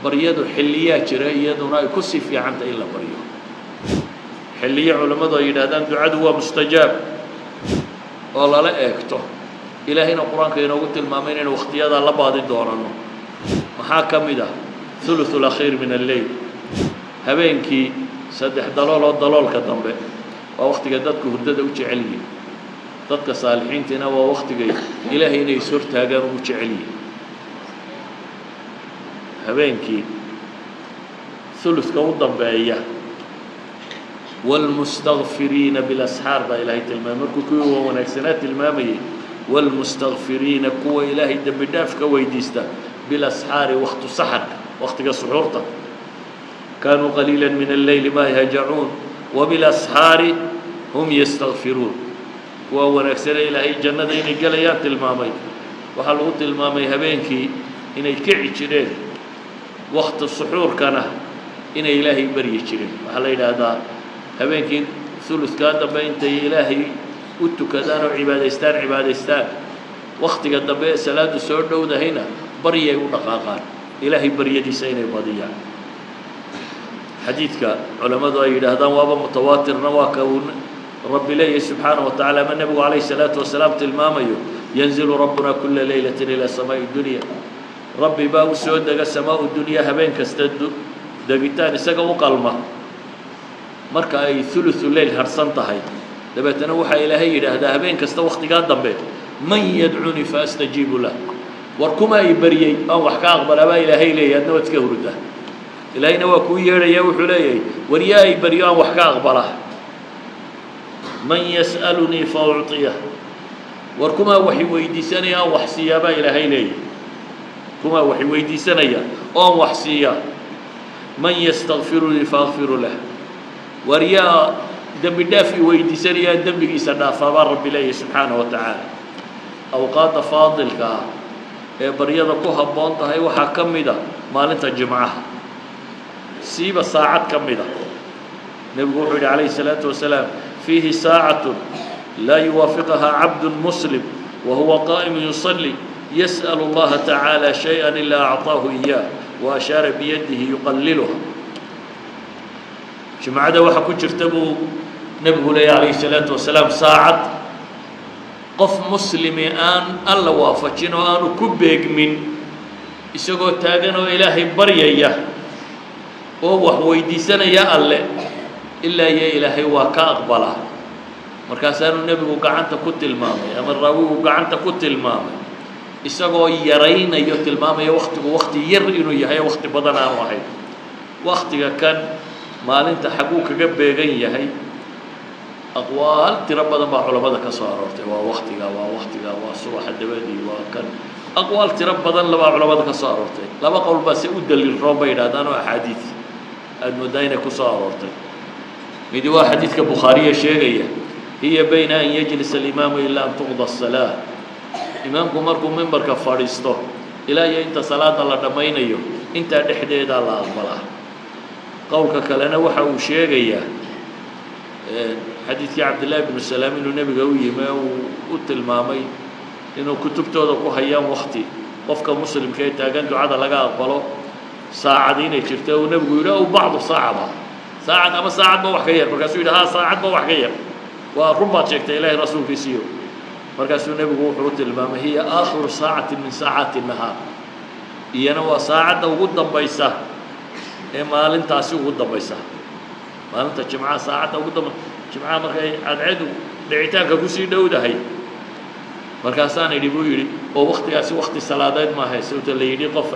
baryadu xilliyaa jira iyaduna ay ku sii fiicanta in la baryo xilliyo culimadu ay yidhaahdaan ducadu waa mustajaab oo lala eegto ilaahayna qur-aanka inoogu tilmaamay inaynu wakhtiyadaa la baadi doonano maxaa ka mid ah ثلث الأخير من الليل habeenkii saddex dalool oo daloolka dambe waa waqtiga dadku hurdada u jecel yihiin dadka saalixiintiina waa waqtiga ilaahay inay soo taagaan ugu jecel yihiin habeenkii ثلثka u dambeeya والمستغفرين بالأسحار baa ilaahay tilmaamay markuu kuwii wanaagsanaa tilmaamayay والمستغفرين kuwa ilaahay dembi dhaaf ka weydiista بالأسحار وقت سحر وقت سحورته كانوا قليلا من الليل ما يهجعون وبالأسحار هم يستغفرون وهو نكسر إلهي جنة إن قليات المامي وحلوت المامي هبينكي إن يكعي جرين وقت السحور كان إن إلهي بري جرين وحل إلى هذا هبينكي ثلث كان بين إلهي وتكذان عبادستان وقت قد بين صلاة السحور ده هنا بريه ودقاقان إلهي بريدي سيني بضيع حديثك علماء هذا وابا متواتر نواك رب الله سبحانه وتعالى من النبي عليه الصلاة والسلام تلمامي ينزل ربنا كل ليلة إلى سماء الدنيا ربي باو سود دقى سماء الدنيا هبين كستد دقيتان سقا وقلمة مركا أي ثلث الليل هرسنتهي دبتنا وحا إلهي هذا هبين كستا وقت قادم به من يدعوني فأستجيب له warkuma ay bariyay aan wax ka aqbalaba ilaahay leeyahay adna wadka hurda ilaahayna waa ku yeeray wuxuu leeyahay wariyaa ay bariyo aan wax ka aqbala man yasaluni fa u'tiyah warkuma waxay weydiisanayaan wax siyaaba ilaahay leeyahay kuma waxay weydiisanayaan oo wax siya man yastaghfiruni fa aghfiru lahu wariyaa dambi dhaaf weydiisanayaan dambigiisa dhaafaba rabbi leeyahay subhanahu wa ta'ala awqaat faadilka baryada ku habboon tahay waxaa ka mid a maalinta jimcaha siiba saacad ka mid a nebigu wuxuu yidhi calayhi salaatu wasalaam fiihi saacatun laa yuwaafiqahaa cabdun muslim wahuwa qaa'imu yusalli yas'alu allaha tacaala shay-an ilaa acطaahu iyaah wa ashaara biyadihi yuqalliluha jimcada waxaa ku jirta buu nebigu leeyahy calayhi salaatu wasalaam saacad qof muslimi aan alla waafajin oo aanu ku beegmin isagoo taagan oo ilaahay baryaya oo wax weydiisanaya alle ilaa iyo ilaahay waa ka aqbalaa markaasaanu nebigu gacanta ku tilmaamay ama raawigu gacanta ku tilmaamay isagoo yaraynayo tilmaamaya waqtigu waqti yar inuu yahay waqti badan aanu ahayn waqtiga kan maalinta xaguu kaga beegan yahay أقوال ترى بدن مع علماء كسارات ووقتها وصباح الدبادي وكان أقوال ترى بدن لما علماء كسارات لما قول بس يؤدى للربين هذا أحاديث المدينة كسارات مدوا حديث كبخاري شيء هي بين أن يجلس الإمام إلا أن تقضى الصلاة إمامكم مركم منبر كفارستو إلى أنت صلاة الله دمين يوم أنت دحديد الله أقبله قولك كلنا وحو شيء حديث عبد الله بن السلام إنه النبي قوي ما وتلمامي إنه كتبته ذو حيام وقتي قفك مسلم كي تاجن دعاء لقى أقبله ساعدين يشرته ونبي يقول له بعض ساعة أما ساعة ما وحكير مركز يقول ها ساعة ما وحكير وربما شكت إليه رسول في سيو مركز النبي يقول حروت المام هي آخر ساعة من ساعات النهار ينوى ساعة وجود بيسا ما لن تاسي وجود بيسا ما لن تجمع ساعة وجود جمعة مركي عدعدو لعتاك كوسي دودة هي مركزان يدي بيجري أو وقت ياسي وقت الصلاة ما هي سوت اللي يدي قف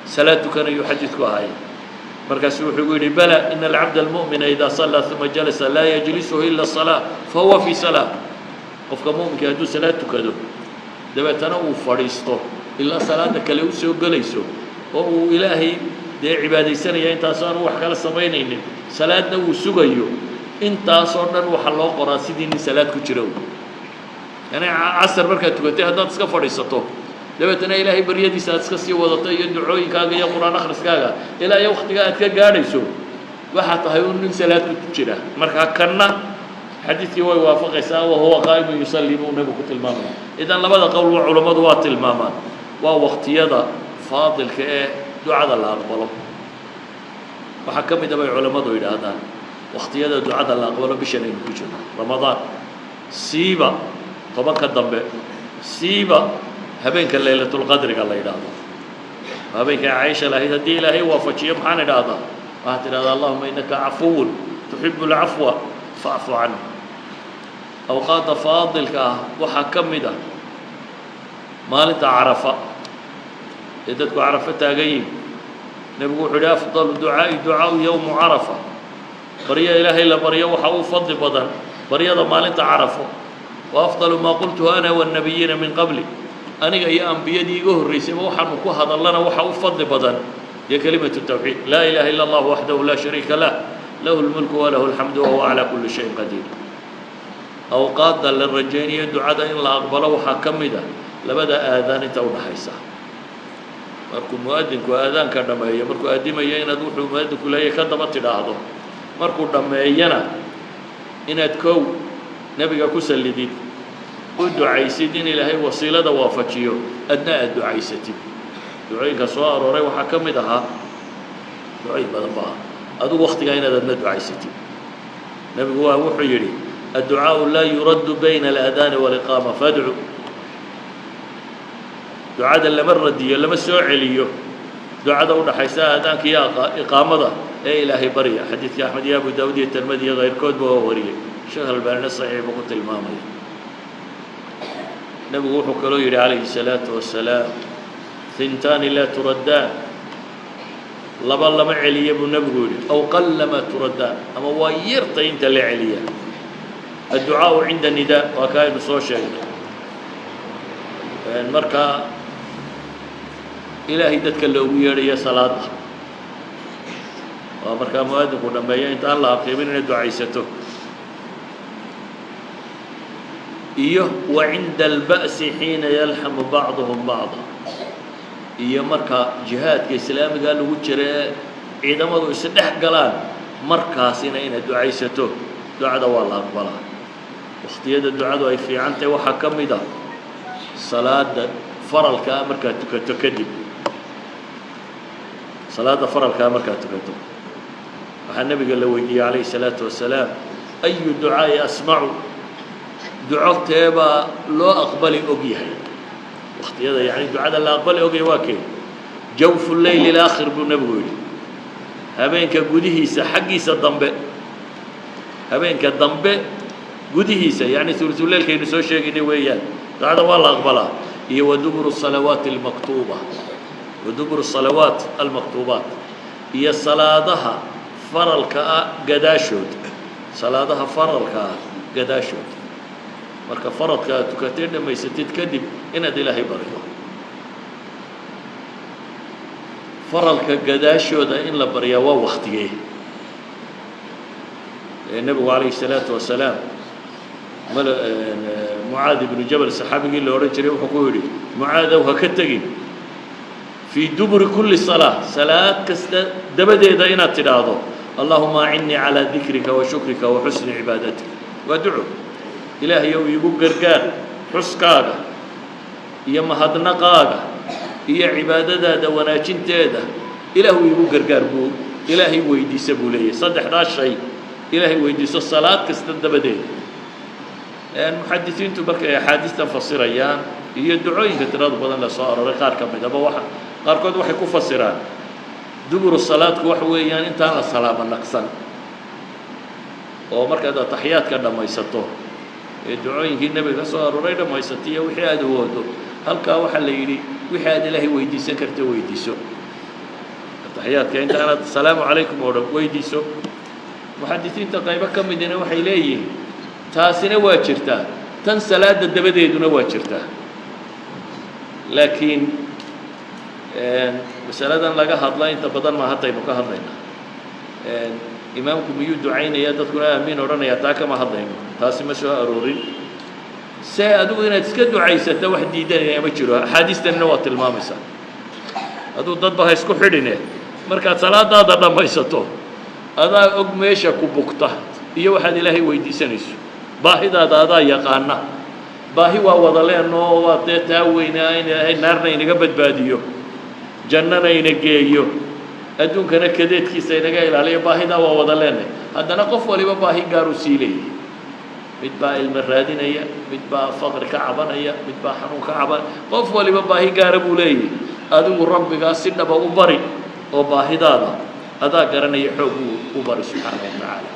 صلاة كان يحدثك هاي مركز يقول بلى إن العبد المؤمن إذا صلى ثم جلس لا يجلسه إلا الصلاة فهو في صلاة قفك مؤمن كهدو صلاة كدو دبتنا وفريستو إلا صلاة كليوسو قليسو أو إلهي دي عبادي سنة أنت صار وحكى السمينين صلاة وسجيو أنت صارنا وحلا قراسيدين صلاة كتيرو يعني عصر بركة تقولي هذا تسكت فريستو دبتنا إلهي بريدي ساتسكسي وضطي يدعوين كاجا يا قرآن أخرس كاجا إلى يوم وقت كجاريسو واحد هيون من صلاة كتيرة مركها كنا حديثي هو يوافق إساء وهو قائم يصلي نبي كتل ماما إذا لبدا قول علماء دوات الماما ووقت يدا فاضل كإيه ducada la aqbalo waxaa ka mid ah bay culimmadu yidhaahdaan waqtiyada ducada la aqbalo bishan aynu ku jirno ramadaan siiba tobanka dambe siiba habeenka laylatulqadriga la yidhaahdo habeenka caaisha lahayd haddii ilaahay waafajiyo maxaan idhaahdaa waxaad tidhahdaa allahuma innaka cafuwun tuxibu alcafwa facfu canni awqaadda faadilka ah waxaa ka mid ah maalinta carafa ee dadku carafo taagan yihin nebigu wuxuu yidhi afdalu ducaa'i ducaau yowmu carafa baryo ilaahay la baryo waxa uu fadli badan baryada maalinta carafo wa afdalu maa qultuhu ana waannabiyiina min qabli aniga iyo ambiyadii iga horraysayba waxaanu ku hadallana waxa u fadli badan iyo kelimatu tawxiid laa ilaaha illa allah waxdahu laa shariika lah lahu lmulku walahu alxamdu wahuwa calaa kulli shayin qadiir awqaadda la rajaynayo ducada in la aqbalo waxaa ka mid ah labada aadaan inta u dhaxaysa markuu mu'adinku aadaanka dhammeeyo markuu aadimayo inaad wuxuu mu'adinku leeyahay ka daba tidhaahdo markuu dhammeeyana inaad kow nebiga ku sallidid u ducaysid in ilaahay wasiilada waafajiyo adna aad ducaysatid ducooyinka soo arooray waxaa ka mid ahaa ducooyin badan baa adigu waqtigaa inaad adna ducaysatid nebigu waa wuxuu yidhi adducaau laa yuraddu bayna alaadaani waaliqaama fadcu ducada lama radiyo lama soo celiyo ducada u dhaxaysa aadaanka iyo iqaamada ee ilaahay barya xadiidkii axmed iyo abu daawud iyo tirmidi iyo kayrkoodba waa wariyey sheekh albaanina saxiix buu ku tilmaamaya nebigu wuxuu kaloo yidhi calayhi الsalaatu wasalaam hintaani laa turaddaan laba lama celiya buu nebigu yidhi aw qallama turaddaan ama waa yarta inta la celiya adducaau cinda nidaa waa ka aynu soo sheegnay markaa ilaahay dadka loogu yeedhaya salaada waa markaa mu'adinku dhammeeya inta aan la aqiimin inay ducaysato iyo wa cinda alba'si xiina yalxamu bacduhum bacda iyo marka jihaadka islaamiga lagu jira ee ciidamadu isdhex galaan markaasina inaad ducaysato ducada waa la aqbalaa waqtiyada ducadu ay fiican tahay waxaa ka mid ah salaada faralkaa markaad tukato kadib salaada faralkaa markaad tukato waxaa nebiga la weydiiyey calayhi الsalaatu wasalaam ayu ducaa'i asmacu duco teebaa loo aqbali og yahay waqtiyada yani ducada la aqbali ogyahay waa kee jawfu leyl ilaakhir buu nebigu yidhi habeenka gudihiisa xaggiisa dambe habeenka dambe gudihiisa yani ulusuleylkaynu soo sheegaynay weeyaan ducada waa la aqbalaa iyo waduburu salawaati almaktuuba waduburu salawaat almaktuubaat iyo salaadaha faralka ah gadaashood salaadaha faralka ah gadaashood marka faradka aad tukatay dhammaysatid kadib inaad ilaahay baryo faralka gadaashooda in la baryaa waa waktigee nebigu calayhi الsalaatu wasalaam mucaad ibnu jabal saxaabigii la odhan jiray wuxuu ku yidhi mucaadow ha ka tegin fii duburi kulli salaa salaad kasta dabadeeda inaad tidhaahdo allahuma acinnii calaa dikrika wa shukrika wa xusni cibaadatika waa duco ilaahayow iigu gargaar xuskaaga iyo mahadnaqaaga iyo cibaadadaada wanaajinteeda ilaahu iigu gargaar buu ilaahay weydiisa buu leeyahay saddexdaas shay ilaahay weydiiso salaad kasta dabadeeda muxadisiintu markay axaadiistan fasirayaan iyo ducooyinka tirada badan la soo aroray qaar ka midaba qaarkood waxay ku fasiraan duburu salaadku waxa weeyaan intaan la salaamo naqsan oo markaad ataxiyaadka dhammaysato ee ducooyinkii nebiga ka soo arooray dhammaysatay iyo wixii aad awoodo halkaa waxaa la yidhi wixii aad ilaahay weydiisan karta weydiiso ataxiyaadka intaanaad asalaamu calaykum oo dhan weydiiso muxadisiinta qaybo ka midina waxay leeyihiin taasina waa jirtaa tan salaada dabadeeduna waa jirtaa laakiin masaladan laga hadla inta badan ma haddaynu ka hadlaynaa imaamku miyuu ducaynaya dadkuna aamiin odhanaya taa kama hadlayno taasi ma soo aroorin se adigu inaad iska ducaysata wax diidanaya ma jiro axaadiistanina waa tilmaamaysaa aduu dadba ha isku xidhine markaad salaadaada dhammaysato adaa og meesha ku bugta iyo waxaad ilaahay weydiisanayso baahidaada adaa yaqaana baahi waa wada leenoo waa dee taa weynaa in ilaahay naarna inaga badbaadiyo jannana ina geeyo adduunkana kadeedkiisa inaga ilaaliyo baahida waa wada leenahay haddana qof waliba baahi gaar u sii leeyahay mid baa ilma raadinaya mid baa faqri ka cabanaya mid baa xanuun ka caban qof waliba baahi gaara buu leeyahay adigu rabbigaa si dhaba u bari oo baahidaada adaa garanaya xoog u bari subxaanahu wa tacaala